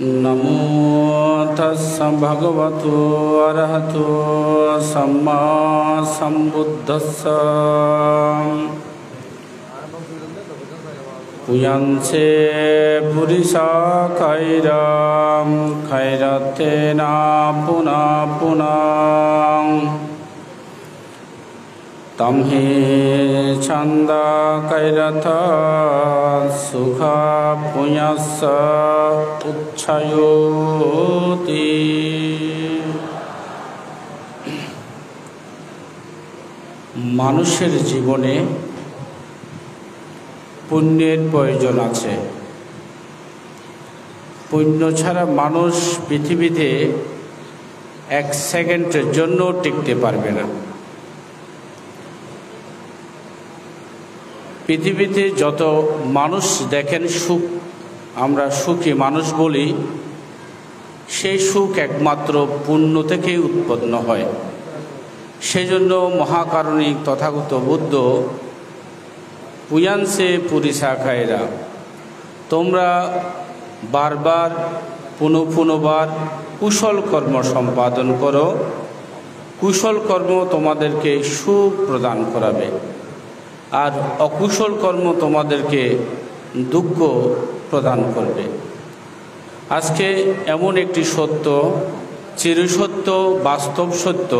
नमो तस्स भगवतो अरहतो सम्मा सम्बुद्धस्स पुयंसे पुरिसा कैराम खैरतेना पुनः पुनः तम हे छंदा कैरथ सुखा पुयस्स उच्छयोति। মানুষের জীবনে পুণ্যের প্রয়োজন আছে। পুণ্য ছাড়া মানুষ পৃথিবীতে এক সেকেন্ডের জন্য টিকতে পারবে না। পৃথিবীতে যত মানুষ দেখেন সুখ, আমরা সুখী মানুষ বলি, সেই সুখ একমাত্র পুণ্য থেকেই উৎপন্ন হয়। সেজন্য মহাকারণিক তথাগত বুদ্ধ পুয়াংসে পুরিসা খায়রা, তোমরা বারবার পুনঃপুনবার কুশল কর্ম সম্পাদন করো, কুশল কর্ম তোমাদেরকে সুখ প্রদান করাবে, আর অকুশল কর্ম তোমাদেরকে দুঃখ প্রদান করবে। আজকে এমন একটি সত্য, চিরসত্য, বাস্তব সত্য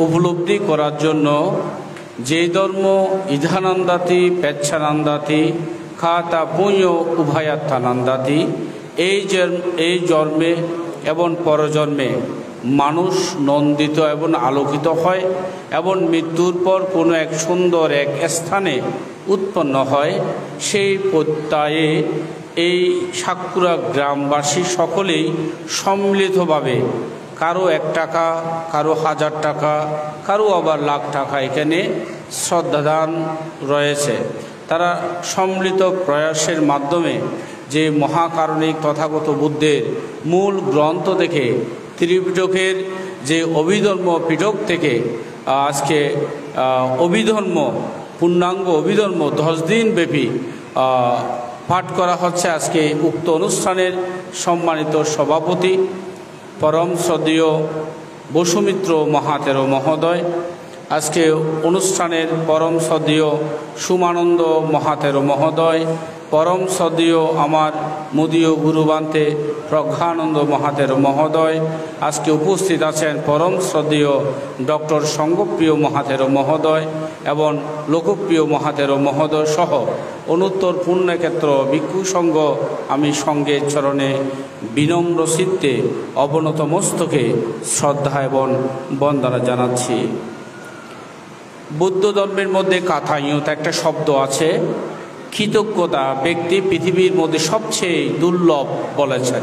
উপলব্ধি করার জন্য যে ধর্ম ইধানন্দাতি পেচ্ছানন্দাতি খাতা পুণ্য উভয়াত্মানন্দাতি, এই জন্মে এবং পরজন্মে মানুষ নন্দিত এবং আলোকিত হয় এবং মৃত্যুর পর কোনো এক সুন্দর এক স্থানে উৎপন্ন হয়। সেই প্রত্যয়ে এই সাকুরা গ্রামবাসী সকলেই সম্মিলিতভাবে, কারো 1 টাকা, কারো 1000 টাকা, কারো আবার লাখ টাকা এখানে শ্রদ্ধাদান রয়েছে। তারা সম্মিলিত প্রয়াসের মাধ্যমে যে মহাকারণিক তথাগত বুদ্ধের মূল গ্রন্থ থেকে, ত্রিপিটকের যে অভিধর্ম পিটক থেকে আজকে অভিধর্ম, পূর্ণাঙ্গ অভিধর্ম 10 দিন ব্যাপী পাঠ করা হচ্ছে। আজকে উক্ত অনুষ্ঠানের সম্মানিত সভাপতি পরম শ্রদ্ধেয় বসুমিত্র মহাতেরো মহোদয়, আজকে অনুষ্ঠানের পরম শ্রদ্ধেয় সুমানন্দ মহাতেরো মহোদয়, পরম শ্রদ্ধেয় আমার মুদীয় গুরুবান্তে প্রজ্ঞানন্দ মহাতেরো মহোদয়, আজকে উপস্থিত আছেন পরম শ্রদ্ধেয় ডক্টর সঙ্গপ্রিয় মহাতেরো মহোদয় এবং লোকপ্রিয় মহাতেরো মহোদয় সহ অনুত্তর পুণ্যক্ষেত্র ভিক্ষু সংঘ, আমি সঙ্গের চরণে বিনম্র চিত্তে অবনত মস্তকে শ্রদ্ধা এবং বন্দনা জানাচ্ছি। বুদ্ধ ধর্মের মধ্যে কাথায়ুত একটা শব্দ আছে, কৃতজ্ঞতা ব্যক্তি পৃথিবীর মধ্যে সবচেয়ে দুর্লভ বলেছেন।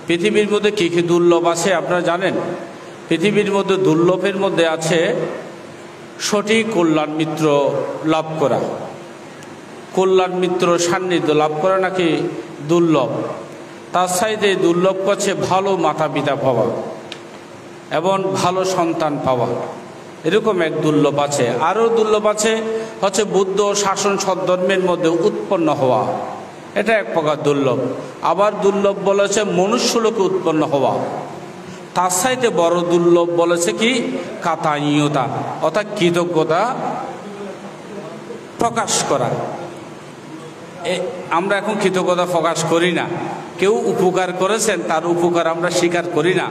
পৃথিবীর মধ্যে কী কী দুর্লভ আছে আপনারা জানেন? পৃথিবীর মধ্যে দুর্লভের মধ্যে আছে সঠিক কল্যাণ মিত্র লাভ করা, কল্যাণ মিত্র সান্নিধ্য লাভ করা নাকি দুর্লভ। তার সাইডে দুর্লভ করছে ভালো মাতা পিতা পাওয়া এবং ভালো সন্তান পাওয়া, এরকম এক দুর্লভ আছে। আরও দুর্লভ আছে হচ্ছে বুদ্ধ শাসন সদ্ধর্মের মধ্যে উৎপন্ন হওয়া, এটা এক প্রকার দুর্লভ। আবার দুর্লভ বলেছে মনুষ্যলোকে উৎপন্ন হওয়া। তার সাইতে বড় দুর্লভ বলেছে কি কাতানীয়তা, অর্থাৎ কৃতজ্ঞতা প্রকাশ করা। আমরা এখন কৃতজ্ঞতা প্রকাশ করি না। কেউ উপকার করেছেন, তার উপকার আমরা স্বীকার করি না।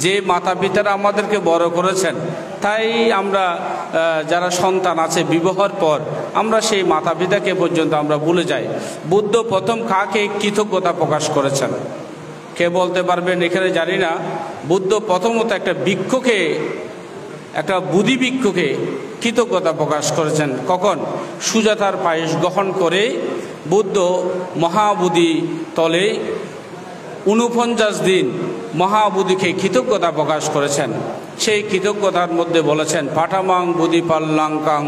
যে মাতা পিতারা আমাদেরকে বড় করেছেন, তাই আমরা যারা সন্তান আছে বিবাহের পর আমরা সেই মাতা পিতাকে পর্যন্ত আমরা ভুলে যাই। বুদ্ধ প্রথম কাকে কৃতজ্ঞতা প্রকাশ করেছেন কে বলতে পারবেন? এখানে জানি না। বুদ্ধ প্রথমত একটা বৃক্ষকে, একটা বুদ্ধি বৃক্ষকে কৃতজ্ঞতা প্রকাশ করেছেন। কখন? সুজাতার পায়েস গ্রহণ করে বুদ্ধ মহাবোধি তলে 49 দিন মহাবোধিকে কৃতজ্ঞতা প্রকাশ করেছেন। সেই কৃতজ্ঞতার মধ্যে বলেছেন পাঠামাং বুধি পাল্লাঙ্কাং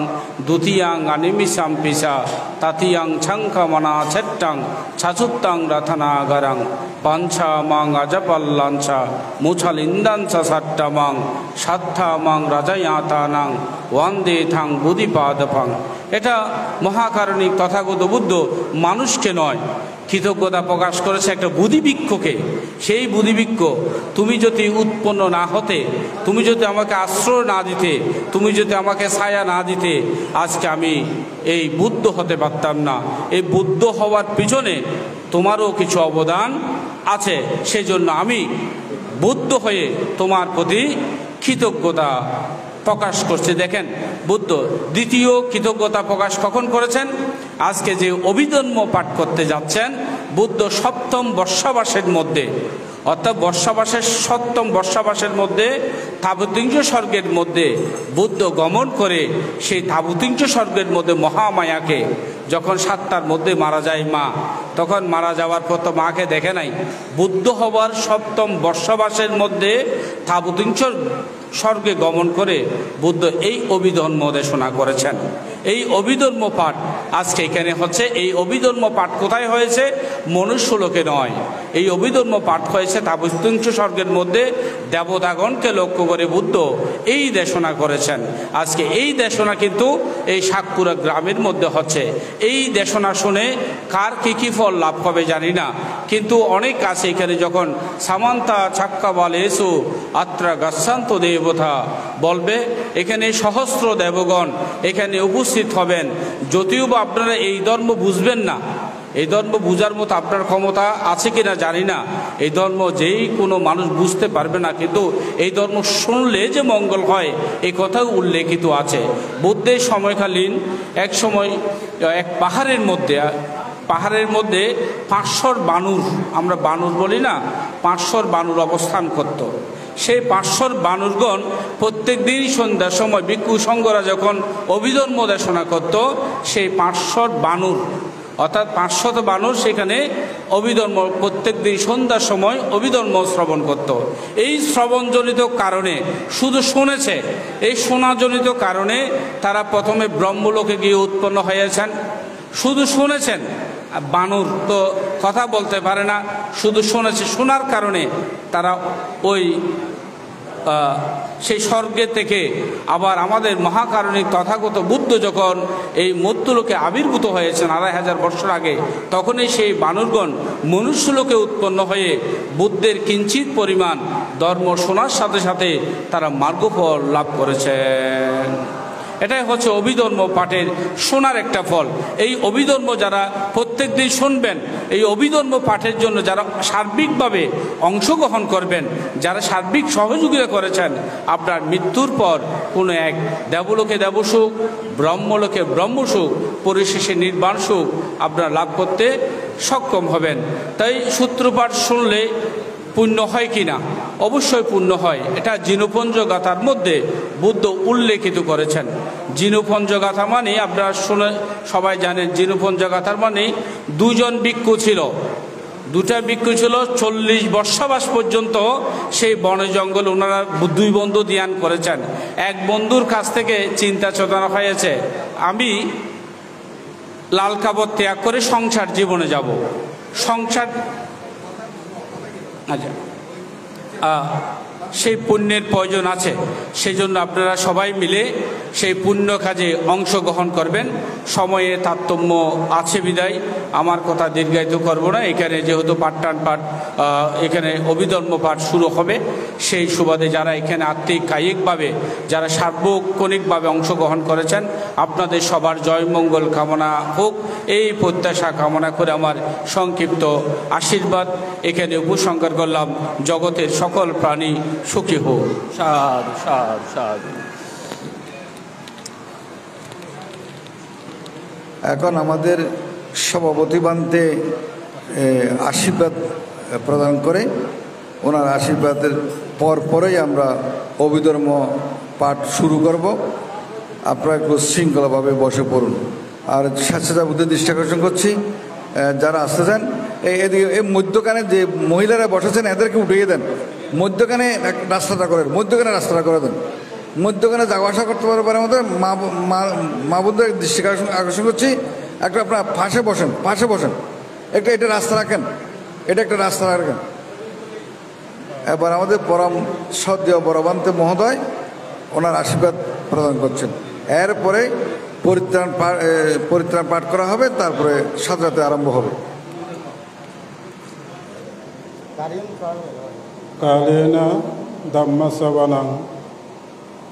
দ্বিতীয়াং আনিমিসাম পিসা তাতিয়াং ছাঙ্কা মানা ছেট্টাং ছাচুত্তাং রাথানা গারাং পাঞ্ছা মাং আজাপাল্লাঞ্চা মুছালিন্দাঞ্চা সাট্টামাং সাত্থা মাং রাজায়াতানাং ওয়ান্দে থাং বুধিপাদপাং। এটা মহাকারণিক তথাগত বুদ্ধ মানুষকে নয়, কৃতজ্ঞতা প্রকাশ করেছে একটা বুদ্ধিবৃক্ষকে। সেই বুদ্ধিবৃক্ষ তুমি যদি উৎপন্ন না হতে, তুমি যদি আমাকে আশ্রয় না দিতে, তুমি যদি আমাকে ছায়া না দিতে, আজকে আমি এই বুদ্ধ হতে পারতাম না। এই বুদ্ধ হওয়ার পিছনে তোমারও কিছু অবদান আছে, সেজন্য আমি বুদ্ধ হয়ে তোমার প্রতি কৃতজ্ঞতা প্রকাশ করছে। দেখেন, বুদ্ধ দ্বিতীয় কৃতজ্ঞতা প্রকাশ কখন করেছেন? আজকে যে অভিধর্ম পাঠ করতে যাচ্ছেন, বুদ্ধ সপ্তম বর্ষাবাসের মধ্যে, অর্থাৎ বর্ষাবাসের সপ্তম বর্ষাবাসের মধ্যে তাবতিংশ স্বর্গের মধ্যে বুদ্ধ গমন করে সেই তাবতিংশ স্বর্গের মধ্যে মহামায়াকে যখন 7টার মধ্যে মারা যায় মা, তখন মারা যাওয়ার পর তো মাকে দেখে নাই। বুদ্ধ হবার সপ্তম বর্ষাবাসের মধ্যে তাবতিংশ স্বর্গে গমন করে বুদ্ধ এই অভিধর্ম দেশনা করেছেন। এই অভিধর্ম পাঠ আজকে এখানে হচ্ছে। এই অভিধর্ম পাঠ কোথায় হয়েছে? মনুষ্যলোকে নয়, এই অভিধর্ম পাঠ হয়েছে তাবতিংশ স্বর্গের মধ্যে দেবতাগণকে লক্ষ্য করে বুদ্ধ এই দেশনা করেছেন। আজকে এই দেশনা কিন্তু এই সাতপুরা গ্রামের মধ্যে হচ্ছে। এই দেশনা শুনে কার কী ফল লাভ হবে জানি না, কিন্তু অনেক আছে এখানে যখন সামান্তা ছাক্কা বলে এসো আত্রা গাছান্ত দেবতা বলবে, এখানে সহস্র দেবগণ এখানে উপস্থিত হবেন। যদিও বা আপনারা এই ধর্ম বুঝবেন না, এই ধর্ম বুঝার মতো আপনার ক্ষমতা আছে কিনা জানি না, এই ধর্ম যেই কোনো মানুষ বুঝতে পারবে না, কিন্তু এই ধর্ম শুনলে যে মঙ্গল হয় এই কথাও উল্লেখিত আছে। বুদ্ধের সময়কালীন এক সময় এক পাহাড়ের মধ্যে 500 বানর, আমরা বানর বলি না, 500 বানর অবস্থান করত। সেই 500 বানরগণ প্রত্যেক দিনই সন্ধ্যার সময় ভিক্ষু সংঘরা যখন অভিধর্ম দেশনা করত, সেই 500 বানর অর্থাৎ 500 বানর সেখানে অভিধর্ম প্রত্যেক দিন সন্ধ্যার সময় অভিধর্ম শ্রবণ করত। এই শ্রবণজনিত কারণে শুধু শুনেছে, এই শোনাজনিত কারণে তারা প্রথমে ব্রহ্মলোকে গিয়ে উৎপন্ন হয়েছেন। শুধু শুনেছেন, বানর তো কথা বলতে পারে না, শুধু শুনেছে, শোনার কারণে তারা ওই সেই স্বর্গে থেকে আবার আমাদের মহাকারণিক তথাগত বুদ্ধ যখন এই মর্ত্যলোকে আবির্ভূত হয়েছেন 2500 বছর আগে, তখনই সেই বানরগণ মনুষ্যলোকে উৎপন্ন হয়ে বুদ্ধের কিঞ্চিত পরিমাণ ধর্ম শোনার সাথে সাথে তারা মার্গফল লাভ করেছেন। এটাই হচ্ছে অভিধর্ম পাঠের শোনার একটা ফল। এই অভিধর্ম যারা প্রত্যেক দিন শুনবেন, এই অভিধর্ম পাঠের জন্য যারা সার্বিকভাবে অংশগ্রহণ করবেন, যারা সার্বিক সহযোগিতা করেছেন, আপনার মৃত্যুর পর কোনো এক দেবলোকে দেবসুখ, ব্রহ্মলোকে ব্রহ্মসুখ, পরিশেষে নির্বাণ সুখ আপনারা লাভ করতে সক্ষম হবেন। তাই সূত্রপাঠ শুনলে পুণ্য হয় কি না? অবশ্যই পুণ্য হয়। এটা জিনপঞ্জ গাথার মধ্যে বুদ্ধ উল্লেখিত করেছেন। জিনপঞ্জ গাথা মানে আপনারা শুনে সবাই জানেন, জিনপঞ্জ গাথার মানে দুজন ভিক্ষু ছিল, দুটা ভিক্ষু ছিল, 40 বর্ষাবাস পর্যন্ত সেই বনে জঙ্গল ওনারা 2 বন্ধু ধ্যান করেছেন। এক বন্ধুর কাছ থেকে চিন্তা চেতনা হয়েছে, আমি লাল কাপড় ত্যাগ করে সংসার জীবনে যাব, সংসার আচ্ছা সেই পুণ্যের প্রয়োজন আছে। সেই জন্য আপনারা সবাই মিলে সেই পুণ্য কাজে অংশগ্রহণ করবেন। সময়ে তারতম্য আছে বিদায় আমার কথা দীর্ঘায়িত করব না। এখানে যেহেতু পাঠটান পাঠ, এখানে অভিধর্ম পাঠ শুরু হবে, সেই সুবাদে যারা এখানে আত্মিক কায়িকভাবে যারা সার্বক্ষণিকভাবে অংশগ্রহণ করেছেন, আপনাদের সবার জয়মঙ্গল কামনা হোক, এই প্রত্যাশা কামনা করে আমার সংক্ষিপ্ত আশীর্বাদ এখানে উপসংহার করলাম। জগতের সকল প্রাণী সুখী হোক। সাধু সাধু সাধু। এখন আমাদের সভাপতি বান্তে আশীর্বাদ প্রদান করে, ওনার আশীর্বাদের পরেই আমরা অভিধর্ম পাঠ শুরু করব। আপনারা একটু শৃঙ্খলাভাবে বসে পড়ুন। আর স্বেচ্ছাচার বুদ্ধি দৃষ্টি আকর্ষণ করছি, যারা আসতে চান এদিকে এই মধ্যখানে যে মহিলারা বসেছেন এদেরকে উঠিয়ে দেন, মধ্যখানে রাস্তাটা করে, মধ্যখানে রাস্তাটা করে দেন, মধ্যখানে যাওয়া আসা করতে পারবার মধ্যে মা বোনদের দৃষ্টি আকর্ষণ করছি, একটা আপনার পাশে বসেন, এটা রাস্তা রাখেন, এটা একটা রাস্তা রাখেন। এবার আমাদের পরম শ্রদ্ধেয় বড়বান্তে মহোদয় ওনার আশীর্বাদ প্রদান করছেন। এরপরে পরিত্রাণ পাঠ করা হবে, তারপরে সাথে আরম্ভ হবে। कालेन धम्मश्रवणं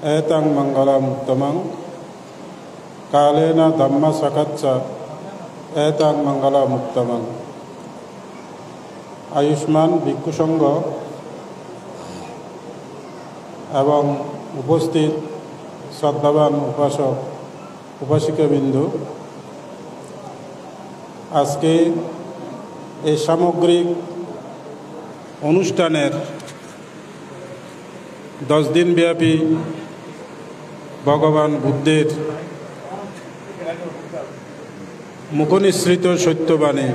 एतं मंगलमुत्तमं कालेन धम्मसखच्च एतं मंगलमुत्तमं। आयुष्मान भिक्षु संघ এবং উপস্থিত শ্রদ্ধাবান উপাসক উপাসিকাবৃন্দ, আজকে এই সামগ্রিক অনুষ্ঠানের 10 দিনব্যাপী ভগবান বুদ্ধের মুখনিসৃত সত্যবাণী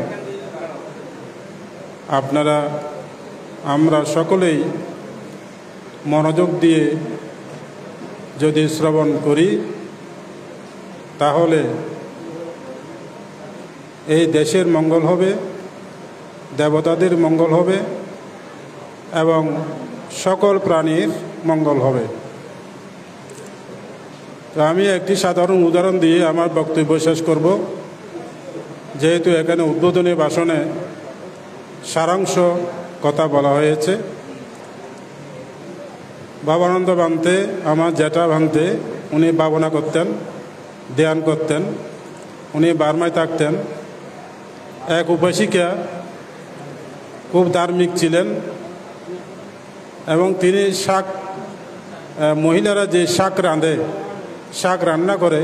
আমরা সকলেই মনোযোগ দিয়ে যদি শ্রবণ করি, তাহলে এই দেশের মঙ্গল হবে, দেবতাদের মঙ্গল হবে এবং সকল প্রাণীর মঙ্গল হবে। তো আমি একটি সাধারণ উদাহরণ দিয়ে আমার বক্তব্য শেষ করব, যেহেতু এখানে উদ্বোধনী ভাষণে সারাংশ কথা বলা হয়েছে। ভাবানন্দ ভান্তে, আমার জ্যাঠা ভান্তে, উনি ভাবনা করতেন, ধ্যান করতেন। উনি বার্মায় থাকতেন। এক উপাসিকা, খুব ধার্মিক ছিলেন এবং তিনি মহিলারা যে শাক রাঁধে, শাক রান্না করে